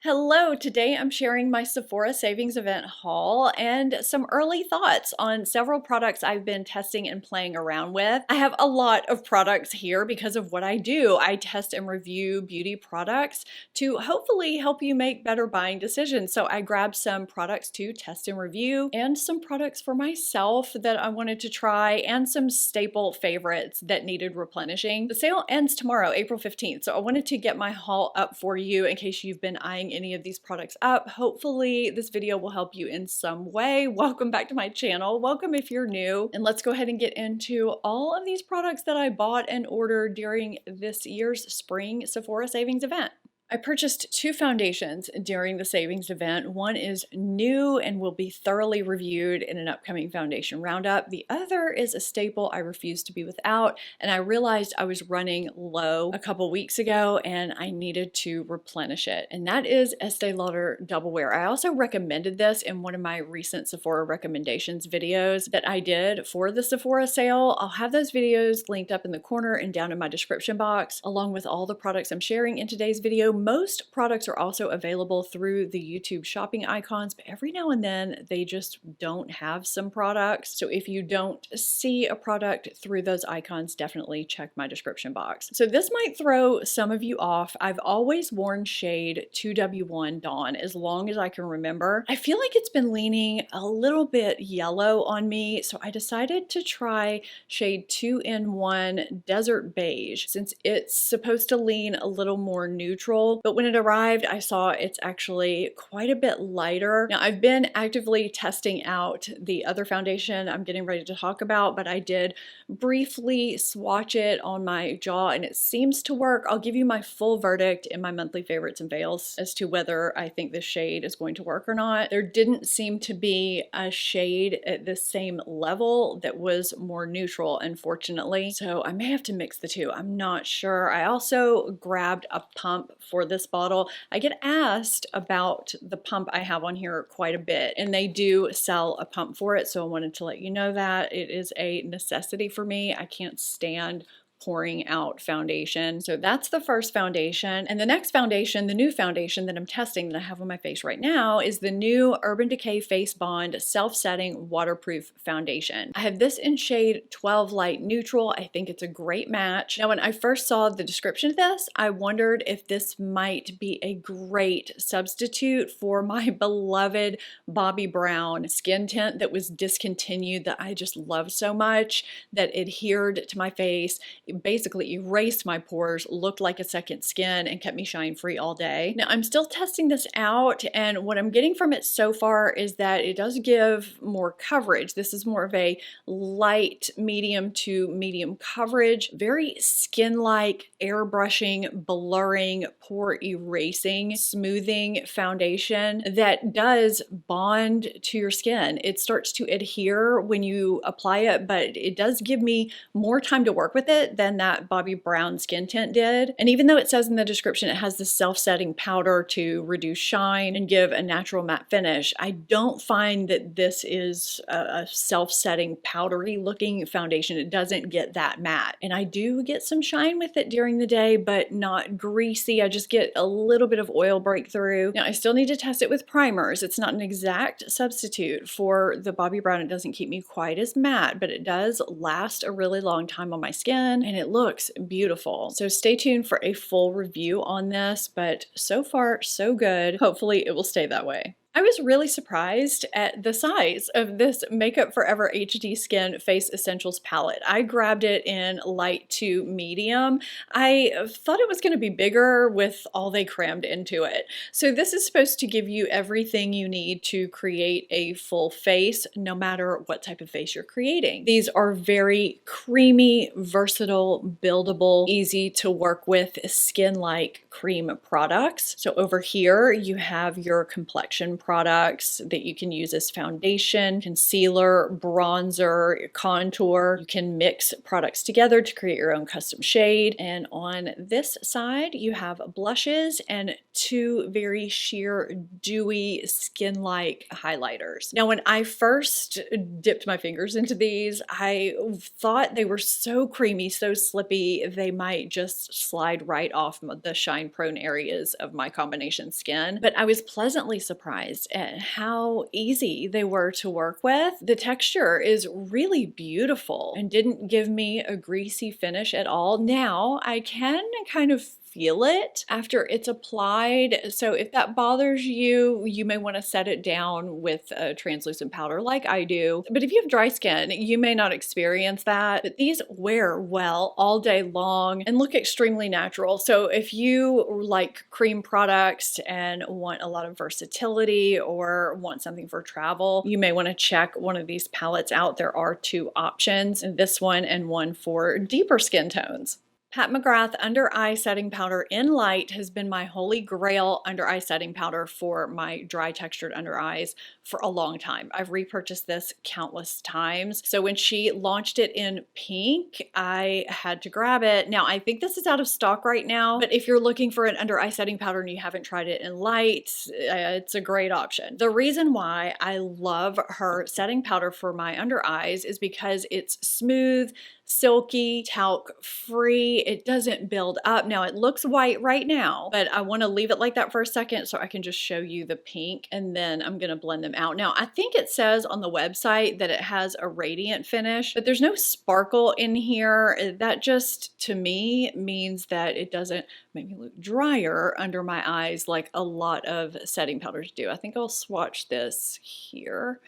Hello, today I'm sharing my Sephora savings event haul and some early thoughts on several products I've been testing and playing around with. I have a lot of products here because of what I do. I test and review beauty products to hopefully help you make better buying decisions. So I grabbed some products to test and review and some products for myself that I wanted to try and some staple favorites that needed replenishing. The sale ends tomorrow, April 15th. So I wanted to get my haul up for you in case you've been eyeing any of these products up. Hopefully this video will help you in some way. Welcome back to my channel. Welcome if you're new. And let's go ahead and get into all of these products that I bought and ordered during this year's spring Sephora savings event. I purchased two foundations during the savings event. One is new and will be thoroughly reviewed in an upcoming foundation roundup. The other is a staple I refuse to be without, and I realized I was running low a couple weeks ago and I needed to replenish it, and that is Estee Lauder Double Wear. I also recommended this in one of my recent Sephora recommendations videos that I did for the Sephora sale. I'll have those videos linked up in the corner and down in my description box, along with all the products I'm sharing in today's video. Most products are also available through the YouTube shopping icons, but every now and then they just don't have some products. So if you don't see a product through those icons, definitely check my description box. So this might throw some of you off. I've always worn shade 2W1 Dawn as long as I can remember. I feel like it's been leaning a little bit yellow on me, so I decided to try shade 2N1 Desert Beige since it's supposed to lean a little more neutral. But when it arrived, I saw it's actually quite a bit lighter. Now, I've been actively testing out the other foundation I'm getting ready to talk about, but I did briefly swatch it on my jaw and it seems to work. I'll give you my full verdict in my monthly favorites and fails as to whether I think this shade is going to work or not. There didn't seem to be a shade at the same level that was more neutral, unfortunately. So I may have to mix the two. I'm not sure. I also grabbed a pump for this bottle. I get asked about the pump I have on here quite a bit, and they do sell a pump for it, so I wanted to let you know that it is a necessity for me. I can't stand pouring out foundation. So that's the first foundation. And the next foundation, the new foundation that I'm testing that I have on my face right now, is the new Urban Decay Face Bond Self-Setting Waterproof Foundation. I have this in shade 12 Light Neutral. I think it's a great match. Now, when I first saw the description of this, I wondered if this might be a great substitute for my beloved Bobbi Brown skin tint that was discontinued that I just love so much, that adhered to my face, basically erased my pores, looked like a second skin, and kept me shine free all day. Now, I'm still testing this out, and what I'm getting from it so far is that it does give more coverage. This is more of a light medium to medium coverage, very skin-like, airbrushing, blurring, pore erasing, smoothing foundation that does bond to your skin. It starts to adhere when you apply it, but it does give me more time to work with it than that Bobbi Brown skin tint did. And even though it says in the description it has this self-setting powder to reduce shine and give a natural matte finish, I don't find that this is a self-setting powdery looking foundation. It doesn't get that matte. And I do get some shine with it during the day, but not greasy. I just get a little bit of oil breakthrough. Now, I still need to test it with primers. It's not an exact substitute for the Bobbi Brown. It doesn't keep me quite as matte, but it does last a really long time on my skin, and it looks beautiful. So stay tuned for a full review on this, but so far so good. Hopefully it will stay that way. I was really surprised at the size of this Makeup Forever HD Skin Face Essentials palette. I grabbed it in light to medium. I thought it was going to be bigger with all they crammed into it. So this is supposed to give you everything you need to create a full face, no matter what type of face you're creating. These are very creamy, versatile, buildable, easy to work with, skin-like cream products. So over here you have your complexion products that you can use as foundation, concealer, bronzer, contour. You can mix products together to create your own custom shade. And on this side, you have blushes and two very sheer, dewy, skin-like highlighters. Now, when I first dipped my fingers into these, I thought they were so creamy, so slippy, they might just slide right off the shine-prone areas of my combination skin. But I was pleasantly surprised at how easy they were to work with. The texture is really beautiful and didn't give me a greasy finish at all. Now, I can kind of feel it after it's applied. So if that bothers you, you may want to set it down with a translucent powder like I do. But if you have dry skin, you may not experience that. But these wear well all day long and look extremely natural. So if you like cream products and want a lot of versatility or want something for travel, you may want to check one of these palettes out. There are two options, this one and one for deeper skin tones. Pat McGrath Under Eye Setting Powder in Light has been my holy grail under eye setting powder for my dry textured under eyes for a long time. I've repurchased this countless times. So when she launched it in pink, I had to grab it. Now, I think this is out of stock right now, but if you're looking for an under eye setting powder and you haven't tried it in light, it's a great option. The reason why I love her setting powder for my under eyes is because it's smooth, silky, talc free. It doesn't build up. Now it looks white right now, but I want to leave it like that for a second so I can just show you the pink, and then I'm going to blend them out. Now I think it says on the website that it has a radiant finish, but there's no sparkle in here. That just to me means that it doesn't make me look drier under my eyes like a lot of setting powders do. I think I'll swatch this here.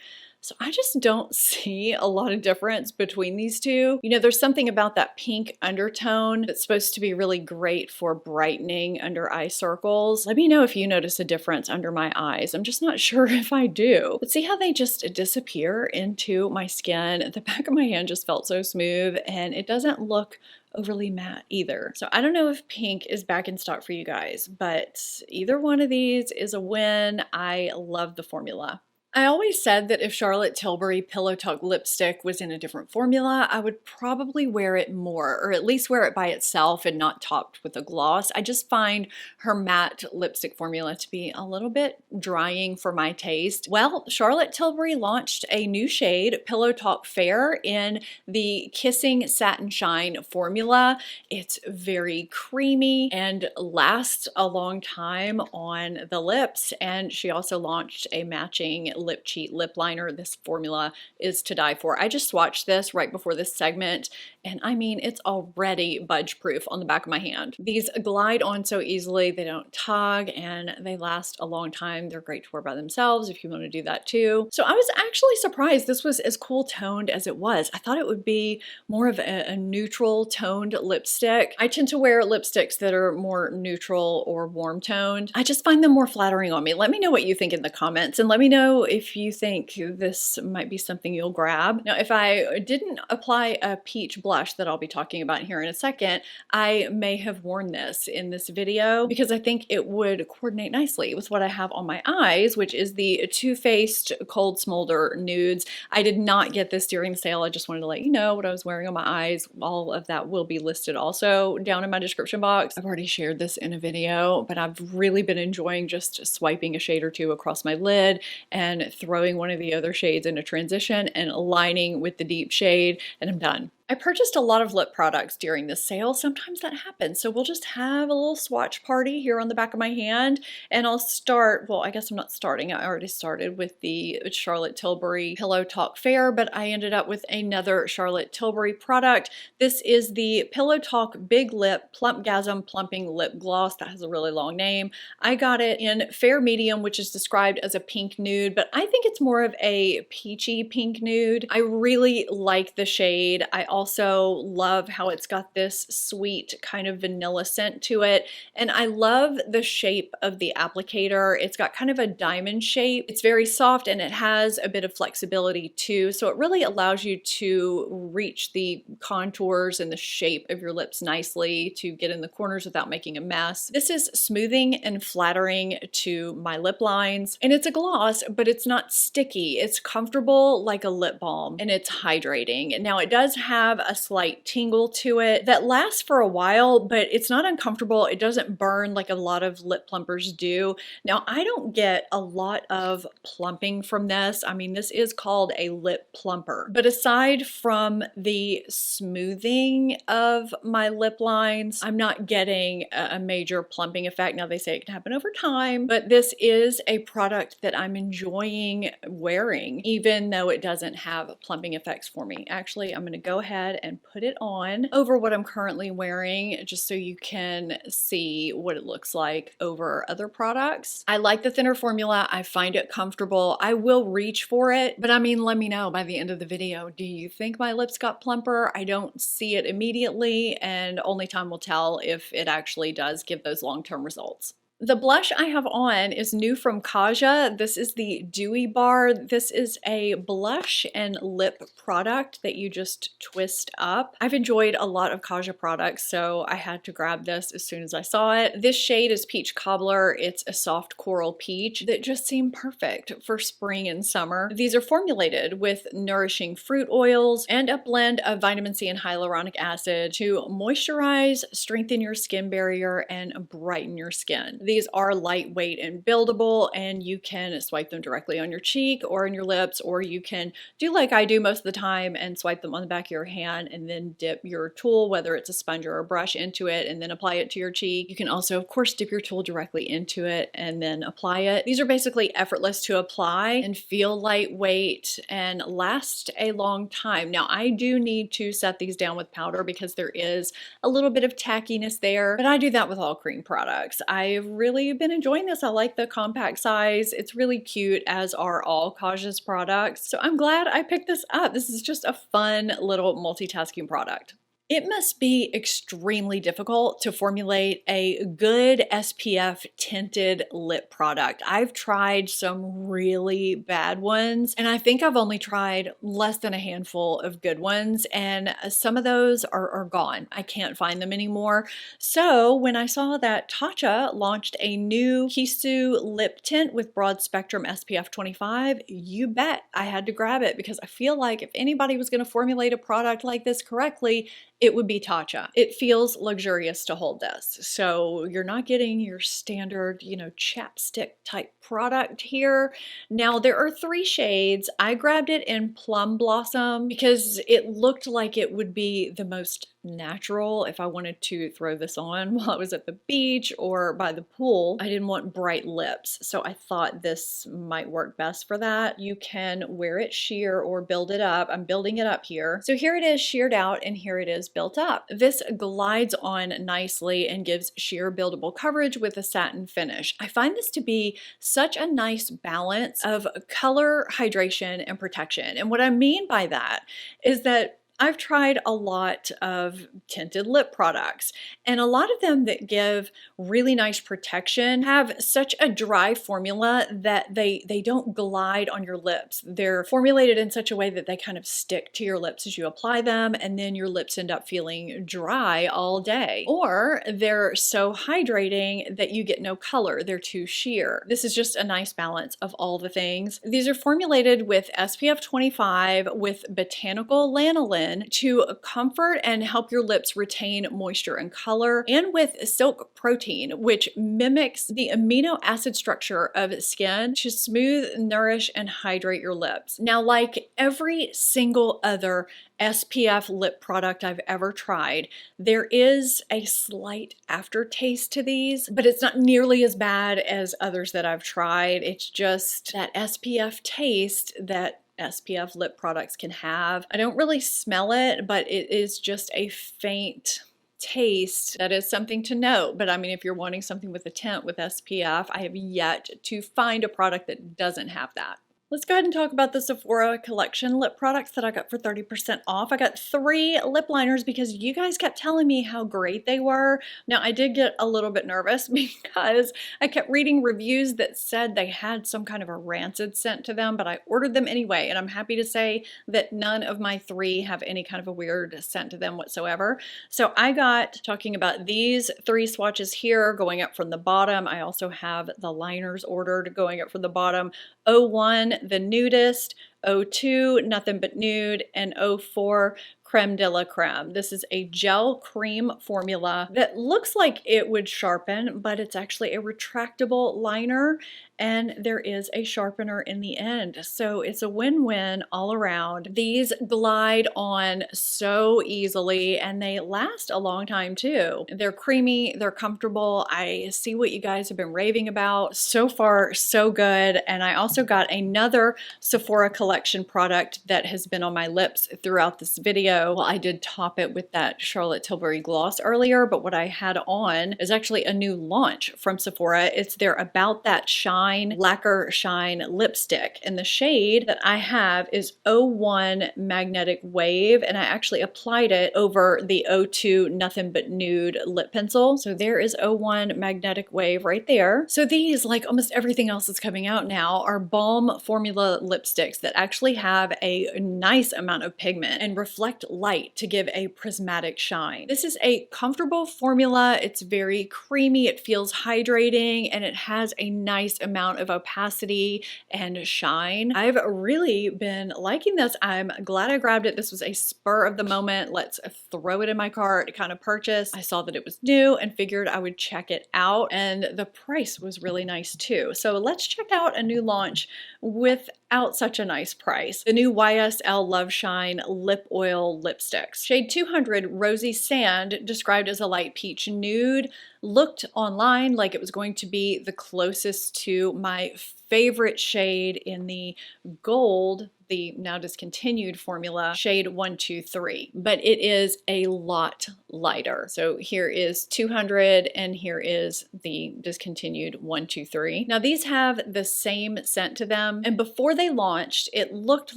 So I just don't see a lot of difference between these two. You know, there's something about that pink undertone that's supposed to be really great for brightening under eye circles. Let me know if you notice a difference under my eyes. I'm just not sure if I do. But see how they just disappear into my skin? The back of my hand just felt so smooth, and it doesn't look overly matte either. So I don't know if pink is back in stock for you guys, but either one of these is a win. I love the formula. I always said that if Charlotte Tilbury Pillow Talk lipstick was in a different formula, I would probably wear it more, or at least wear it by itself and not topped with a gloss. I just find her matte lipstick formula to be a little bit drying for my taste. Well, Charlotte Tilbury launched a new shade, Pillow Talk Fair, in the Kissing Satin Shine formula. It's very creamy and lasts a long time on the lips, and she also launched a matching lip cheat lip liner. This formula is to die for. I just swatched this right before this segment, and I mean, it's already budge proof on the back of my hand. These glide on so easily, they don't tug, and they last a long time. They're great to wear by themselves if you want to do that too. So I was actually surprised this was as cool toned as it was. I thought it would be more of a neutral toned lipstick. I tend to wear lipsticks that are more neutral or warm toned. I just find them more flattering on me. Let me know what you think in the comments, and let me know if you think this might be something you'll grab. Now, if I didn't apply a peach blush that I'll be talking about here in a second, I may have worn this in this video because I think it would coordinate nicely with what I have on my eyes, which is the Too Faced Cold Smolder Nudes. I did not get this during the sale. I just wanted to let you know what I was wearing on my eyes. All of that will be listed also down in my description box. I've already shared this in a video, but I've really been enjoying just swiping a shade or two across my lid and throwing one of the other shades into transition and aligning with the deep shade, and I'm done. I purchased a lot of lip products during this sale. Sometimes that happens. So we'll just have a little swatch party here on the back of my hand. And I'll start, well, I guess I'm not starting. I already started with the Charlotte Tilbury Pillow Talk Fair, but I ended up with another Charlotte Tilbury product. This is the Pillow Talk Big Lip Plumpgasm Plumping Lip Gloss. That has a really long name. I got it in Fair Medium, which is described as a pink nude, but I think it's more of a peachy pink nude. I really like the shade. I also love how it's got this sweet kind of vanilla scent to it. And I love the shape of the applicator. It's got kind of a diamond shape. It's very soft and it has a bit of flexibility too. So it really allows you to reach the contours and the shape of your lips nicely, to get in the corners without making a mess. This is smoothing and flattering to my lip lines. And it's a gloss, but it's not sticky. It's comfortable like a lip balm, and it's hydrating. Now it does have a slight tingle to it that lasts for a while, but it's not uncomfortable. It doesn't burn like a lot of lip plumpers do. Now I don't get a lot of plumping from this. I mean, this is called a lip plumper, but aside from the smoothing of my lip lines, I'm not getting a major plumping effect. Now they say it can happen over time, but this is a product that I'm enjoying wearing, even though it doesn't have plumping effects for me. Actually, I'm gonna go ahead and put it on over what I'm currently wearing, just so you can see what it looks like over other products. I like the thinner formula. I find it comfortable. I will reach for it, but I mean, let me know by the end of the video. Do you think my lips got plumper? I don't see it immediately, and only time will tell if it actually does give those long-term results. The blush I have on is new from Kaja. This is the Dewy Bar. This is a blush and lip product that you just twist up. I've enjoyed a lot of Kaja products, so I had to grab this as soon as I saw it. This shade is Peach Cobbler. It's a soft coral peach that just seemed perfect for spring and summer. These are formulated with nourishing fruit oils and a blend of vitamin C and hyaluronic acid to moisturize, strengthen your skin barrier, and brighten your skin. These are lightweight and buildable, and you can swipe them directly on your cheek or in your lips, or you can do like I do most of the time and swipe them on the back of your hand and then dip your tool, whether it's a sponge or a brush, into it and then apply it to your cheek. You can also, of course, dip your tool directly into it and then apply it. These are basically effortless to apply and feel lightweight and last a long time. Now, I do need to set these down with powder because there is a little bit of tackiness there, but I do that with all cream products. I've really been enjoying this. I like the compact size. It's really cute, as are all Kaja's products. So I'm glad I picked this up. This is just a fun little multitasking product. It must be extremely difficult to formulate a good SPF tinted lip product. I've tried some really bad ones, and I think I've only tried less than a handful of good ones, and some of those are gone. I can't find them anymore. So when I saw that Tatcha launched a new Kisu lip tint with broad spectrum SPF 25, you bet I had to grab it, because I feel like if anybody was going to formulate a product like this correctly, it would be Tatcha. It feels luxurious to hold this. So you're not getting your standard, chapstick type product here. Now there are 3 shades. I grabbed it in Plum Blossom because it looked like it would be the most natural if I wanted to throw this on while I was at the beach or by the pool. I didn't want bright lips, so I thought this might work best for that. You can wear it sheer or build it up. I'm building it up here. So here it is sheared out and here it is built up. This glides on nicely and gives sheer buildable coverage with a satin finish. I find this to be such a nice balance of color, hydration, and protection. And what I mean by that is that I've tried a lot of tinted lip products, and a lot of them that give really nice protection have such a dry formula that they don't glide on your lips. They're formulated in such a way that they kind of stick to your lips as you apply them, and then your lips end up feeling dry all day. Or they're so hydrating that you get no color. They're too sheer. This is just a nice balance of all the things. These are formulated with SPF 25 with botanical lanolin to comfort and help your lips retain moisture and color, and with silk protein, which mimics the amino acid structure of skin to smooth, nourish, and hydrate your lips. Now, like every single other SPF lip product I've ever tried, there is a slight aftertaste to these, but it's not nearly as bad as others that I've tried. It's just that SPF taste that SPF lip products can have. I don't really smell it, but it is just a faint taste that is something to note. But I mean, if you're wanting something with a tint with SPF, I have yet to find a product that doesn't have that. Let's go ahead and talk about the Sephora Collection lip products that I got for 30% off. I got 3 lip liners because you guys kept telling me how great they were. Now, I did get a little bit nervous because I kept reading reviews that said they had some kind of a rancid scent to them, but I ordered them anyway, and I'm happy to say that none of my 3 have any kind of a weird scent to them whatsoever. So I got, talking about these 3 swatches here, going up from the bottom. I also have the liners ordered going up from the bottom. 01, the nudist, 02, nothing but nude, and 04, creme de la creme. This is a gel cream formula that looks like it would sharpen, but it's actually a retractable liner, and there is a sharpener in the end. So it's a win-win all around. These glide on so easily, and they last a long time too. They're creamy, they're comfortable. I see what you guys have been raving about. So far, so good. And I also got another Sephora Collection product that has been on my lips throughout this video. Well, I did top it with that Charlotte Tilbury gloss earlier, but what I had on is actually a new launch from Sephora. It's their About That Shine Lacquer Shine lipstick, and the shade that I have is 01 Magnetic Wave, and I actually applied it over the 02 Nothing But Nude lip pencil. So there is 01 Magnetic Wave right there. So these, like almost everything else that's coming out now, are balm formula lipsticks that actually have a nice amount of pigment and reflect light to give a prismatic shine. This is a comfortable formula. It's very creamy, it feels hydrating, and it has a nice amount of opacity and shine. I've really been liking this. I'm glad I grabbed it. This was a spur of the moment, let's throw it in my cart kind of purchase. I saw that it was new and figured I would check it out, and the price was really nice too. So let's check out a new launch without such a nice price. The new YSL Love Shine Lip Oil Lipsticks. Shade 200 Rosy Sand, described as a light peach nude, looked online like it was going to be the closest to my favorite shade in the gold, the now discontinued formula, shade 123, but it is a lot lighter. So here is 200 and here is the discontinued 123. Now these have the same scent to them, and before they launched, it looked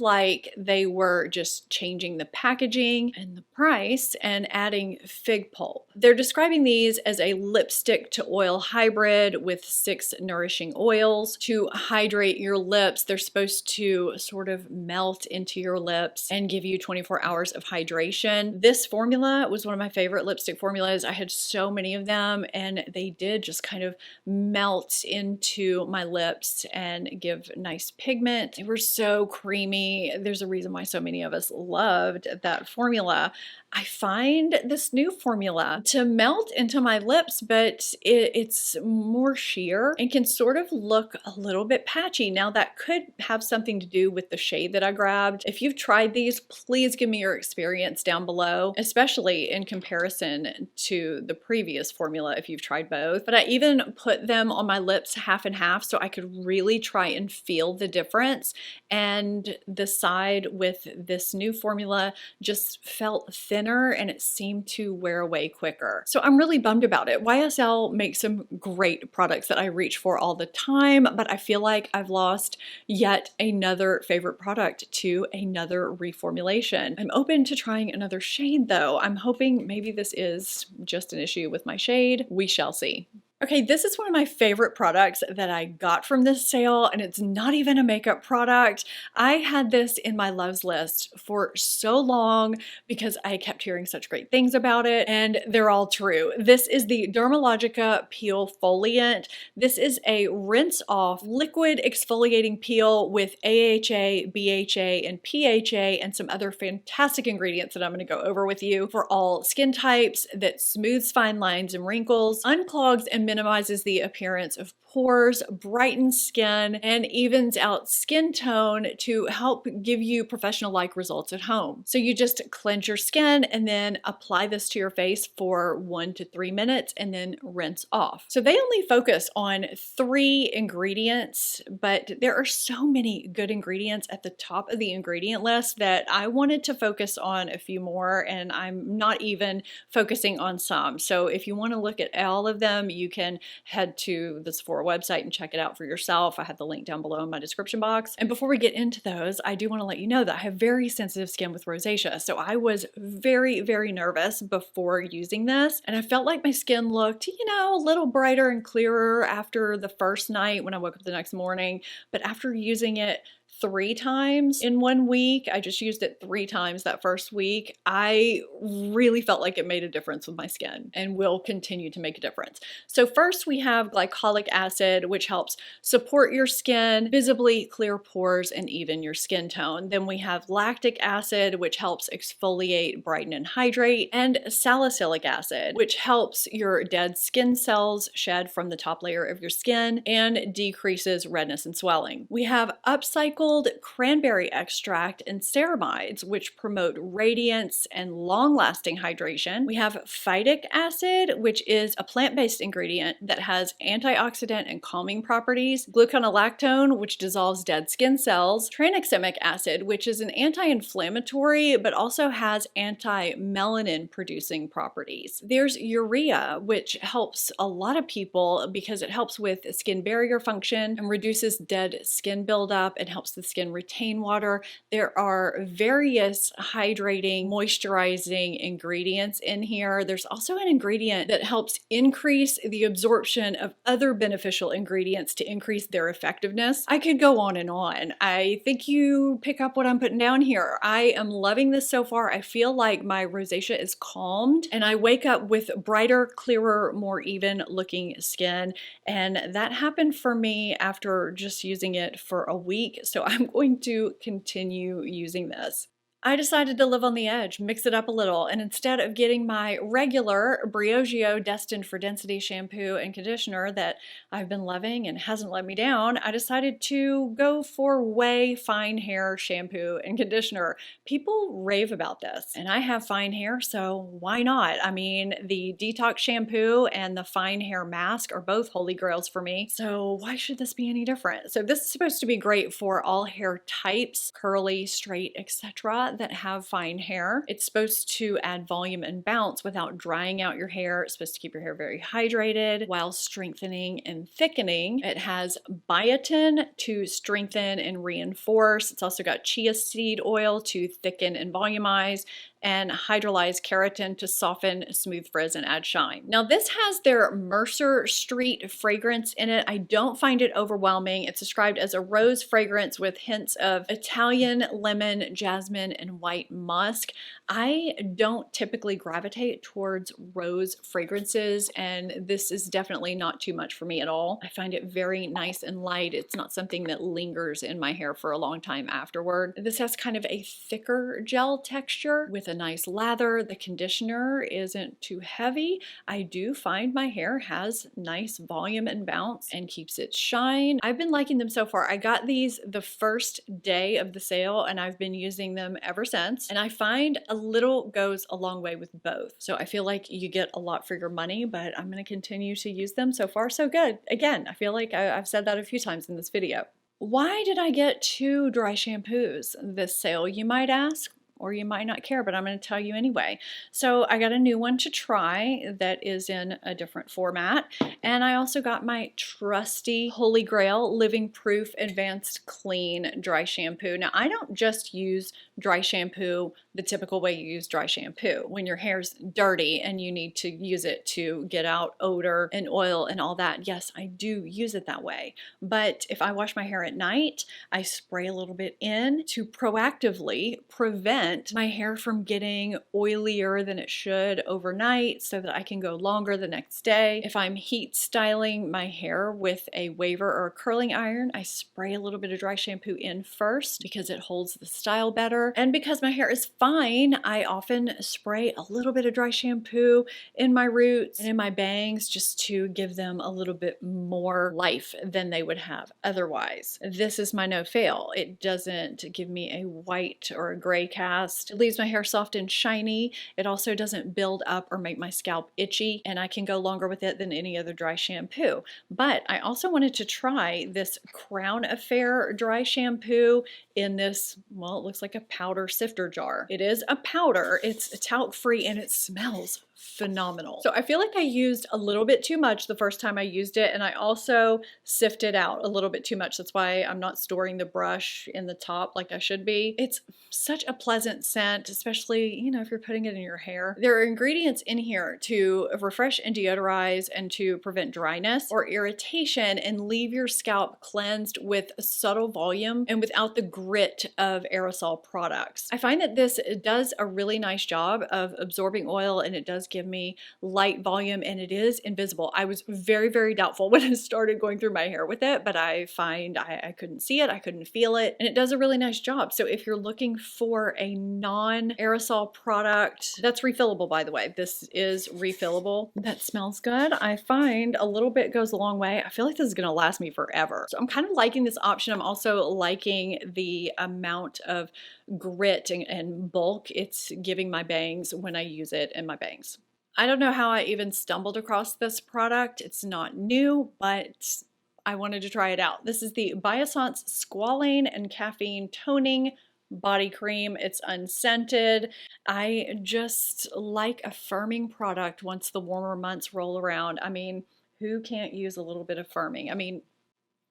like they were just changing the packaging and the price and adding fig pulp. They're describing these as a lipstick to oil hybrid with 6 nourishing oils to hydrate your lips. They're supposed to sort of melt into your lips and give you 24 hours of hydration. This formula was one of my favorite lipstick formulas. I had so many of them, and they did just kind of melt into my lips and give nice pigment. They were so creamy. There's a reason why so many of us loved that formula. I find this new formula to melt into my lips, but it's more sheer and can sort of look a little bit patchy. Now that could have something to do with the shade that I grabbed. If you've tried these, please give me your experience down below, especially in comparison to the previous formula if you've tried both. But I even put them on my lips half and half so I could really try and feel the difference. And the side with this new formula just felt thinner and it seemed to wear away quicker. So I'm really bummed about it. YSL makes some great products that I reach for all the time, but I feel like I've lost yet another favorite product to another reformulation. I'm open to trying another shade though. I'm hoping maybe this is just an issue with my shade. We shall see. Okay, this is one of my favorite products that I got from this sale, and it's not even a makeup product. I had this in my loves list for so long because I kept hearing such great things about it, and they're all true. This is the Dermalogica Peel Foliant. This is a rinse-off liquid exfoliating peel with AHA, BHA, and PHA, and some other fantastic ingredients that I'm going to go over with you for all skin types that smooths fine lines and wrinkles, unclogs and minimizes the appearance of pores, brightens skin, and evens out skin tone to help give you professional-like results at home. So you just cleanse your skin and then apply this to your face for 1 to 3 minutes and then rinse off. So they only focus on 3 ingredients, but there are so many good ingredients at the top of the ingredient list that I wanted to focus on a few more, and I'm not even focusing on some. So if you want to look at all of them, you can head to the Sephora Sephora website and check it out for yourself. I have the link down below in my description box. And before we get into those, I do want to let you know that I have very sensitive skin with rosacea. So I was very, very nervous before using this. And I felt like my skin looked, you know, a little brighter and clearer after the first night when I woke up the next morning. But after using it 3 times in 1 week, I just used it 3 times that first week, I really felt like it made a difference with my skin and will continue to make a difference. So first we have glycolic acid, which helps support your skin, visibly clear pores, and even your skin tone. Then we have lactic acid, which helps exfoliate, brighten, and hydrate, and salicylic acid, which helps your dead skin cells shed from the top layer of your skin and decreases redness and swelling. We have upcycled cranberry extract and ceramides, which promote radiance and long-lasting hydration. We have phytic acid, which is a plant-based ingredient that has antioxidant and calming properties. Gluconolactone, which dissolves dead skin cells. Tranexamic acid, which is an anti-inflammatory but also has anti-melanin producing properties. There's urea, which helps a lot of people because it helps with skin barrier function and reduces dead skin buildup and helps the skin retain water. There are various hydrating, moisturizing ingredients in here. There's also an ingredient that helps increase the absorption of other beneficial ingredients to increase their effectiveness. I could go on and on. I think you pick up what I'm putting down here. I am loving this so far. I feel like my rosacea is calmed and I wake up with brighter, clearer, more even looking skin. And that happened for me after just using it for a week. So I'm going to continue using this. I decided to live on the edge, mix it up a little, and instead of getting my regular Briogeo Destined for Density shampoo and conditioner that I've been loving and hasn't let me down, I decided to go for Wayy Fine Hair shampoo and conditioner. People rave about this, and I have fine hair, so why not? I mean, the detox shampoo and the fine hair mask are both holy grails for me, so why should this be any different? So this is supposed to be great for all hair types, curly, straight, etc., that have fine hair. It's supposed to add volume and bounce without drying out your hair. It's supposed to keep your hair very hydrated while strengthening and thickening. It has biotin to strengthen and reinforce. It's also got chia seed oil to thicken and volumize, and hydrolyzed keratin to soften, smooth frizz, and add shine. Now this has their Mercer Street fragrance in it. I don't find it overwhelming. It's described as a rose fragrance with hints of Italian lemon, jasmine, and white musk. I don't typically gravitate towards rose fragrances, and this is definitely not too much for me at all. I find it very nice and light. It's not something that lingers in my hair for a long time afterward. This has kind of a thicker gel texture with a nice lather. The conditioner isn't too heavy. I do find my hair has nice volume and bounce and keeps its shine. I've been liking them so far. I got these the first day of the sale and I've been using them ever since, and I find a little goes a long way with both. So I feel like you get a lot for your money, but I'm going to continue to use them. So far so good. Again, I feel like I've said that a few times in this video. Why did I get 2 dry shampoos this sale, you might ask? Or you might not care, but I'm going to tell you anyway. So I got a new one to try that is in a different format. And I also got my trusty Holy Grail Living Proof Advanced Clean Dry Shampoo. Now, I don't just use dry shampoo the typical way you use dry shampoo. When your hair's dirty and you need to use it to get out odor and oil and all that, yes, I do use it that way. But if I wash my hair at night, I spray a little bit in to proactively prevent my hair from getting oilier than it should overnight so that I can go longer the next day. If I'm heat styling my hair with a waver or a curling iron, I spray a little bit of dry shampoo in first because it holds the style better. And because my hair is fine, I often spray a little bit of dry shampoo in my roots and in my bangs just to give them a little bit more life than they would have otherwise. This is my no fail. It doesn't give me a white or a gray cast. It leaves my hair soft and shiny. It also doesn't build up or make my scalp itchy, and I can go longer with it than any other dry shampoo. But I also wanted to try this Crown Affair dry shampoo in this, well, it looks like a powder sifter jar. It is a powder, it's talc free, and it smells phenomenal. So I feel like I used a little bit too much the first time I used it, and I also sifted out a little bit too much. That's why I'm not storing the brush in the top like I should be. It's such a pleasant scent, especially, you know, if you're putting it in your hair. There are ingredients in here to refresh and deodorize and to prevent dryness or irritation and leave your scalp cleansed with subtle volume and without the grit of aerosol products. I find that this does a really nice job of absorbing oil, and it does give me light volume, and it is invisible. I was very, very doubtful when I started going through my hair with it, but I find I couldn't see it, I couldn't feel it, and it does a really nice job. So if you're looking for a non-aerosol product, that's refillable, by the way. This is refillable. That smells good. I find a little bit goes a long way. I feel like this is gonna last me forever. So I'm kind of liking this option. I'm also liking the amount of grit and bulk it's giving my bangs when I use it in my bangs. I don't know how I even stumbled across this product. It's not new, but I wanted to try it out. This is the Basant Squalene and Caffeine Toning Body Cream. It's unscented. I just like a firming product once the warmer months roll around. I mean, who can't use a little bit of firming? I mean,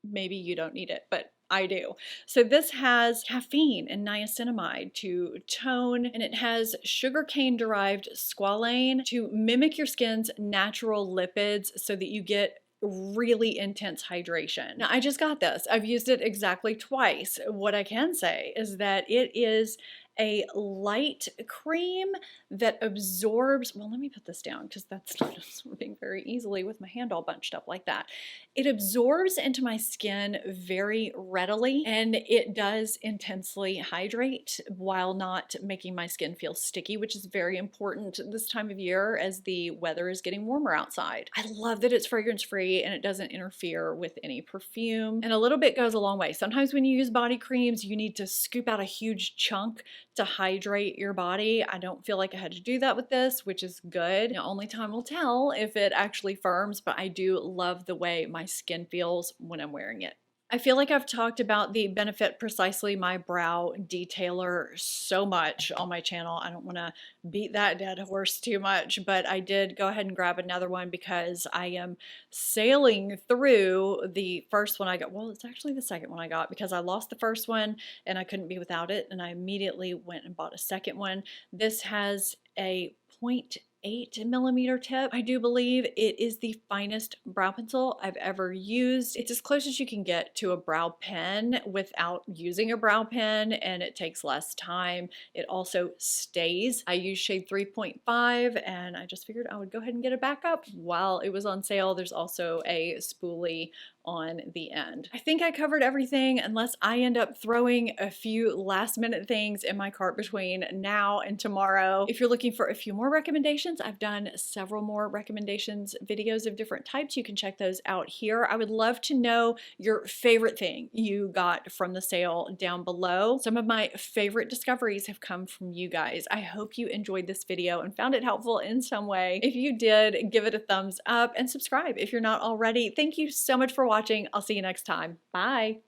maybe you don't need it, but I do. So this has caffeine and niacinamide to tone, and it has sugarcane derived squalane to mimic your skin's natural lipids so that you get really intense hydration. Now, I just got this. I've used it exactly twice. What I can say is that it is a light cream that absorbs, well, let me put this down because that's not absorbing very easily with my hand all bunched up like that. It absorbs into my skin very readily, and it does intensely hydrate while not making my skin feel sticky, which is very important this time of year as the weather is getting warmer outside. I love that it's fragrance free and it doesn't interfere with any perfume, and a little bit goes a long way. Sometimes when you use body creams, you need to scoop out a huge chunk to hydrate your body. I don't feel like I had to do that with this, which is good. Now, only time will tell if it actually firms, but I do love the way my skin feels when I'm wearing it. I feel like I've talked about the Benefit Precisely My Brow Detailer so much on my channel. I don't want to beat that dead horse too much, but I did go ahead and grab another one because I am sailing through the first one I got. Well, it's actually the second one I got because I lost the first one and I couldn't be without it, and I immediately went and bought a second one. This has a 0.8mm tip. I do believe it is the finest brow pencil I've ever used. It's as close as you can get to a brow pen without using a brow pen, and it takes less time. It also stays. I use shade 3.5, and I just figured I would go ahead and get it back up while it was on sale. There's also a spoolie on the end. I think I covered everything unless I end up throwing a few last minute things in my cart between now and tomorrow. If you're looking for a few more recommendations, I've done several more recommendations videos of different types. You can check those out here. I would love to know your favorite thing you got from the sale down below. Some of my favorite discoveries have come from you guys. I hope you enjoyed this video and found it helpful in some way. If you did, give it a thumbs up and subscribe if you're not already. Thank you so much for watching. I'll see you next time. Bye.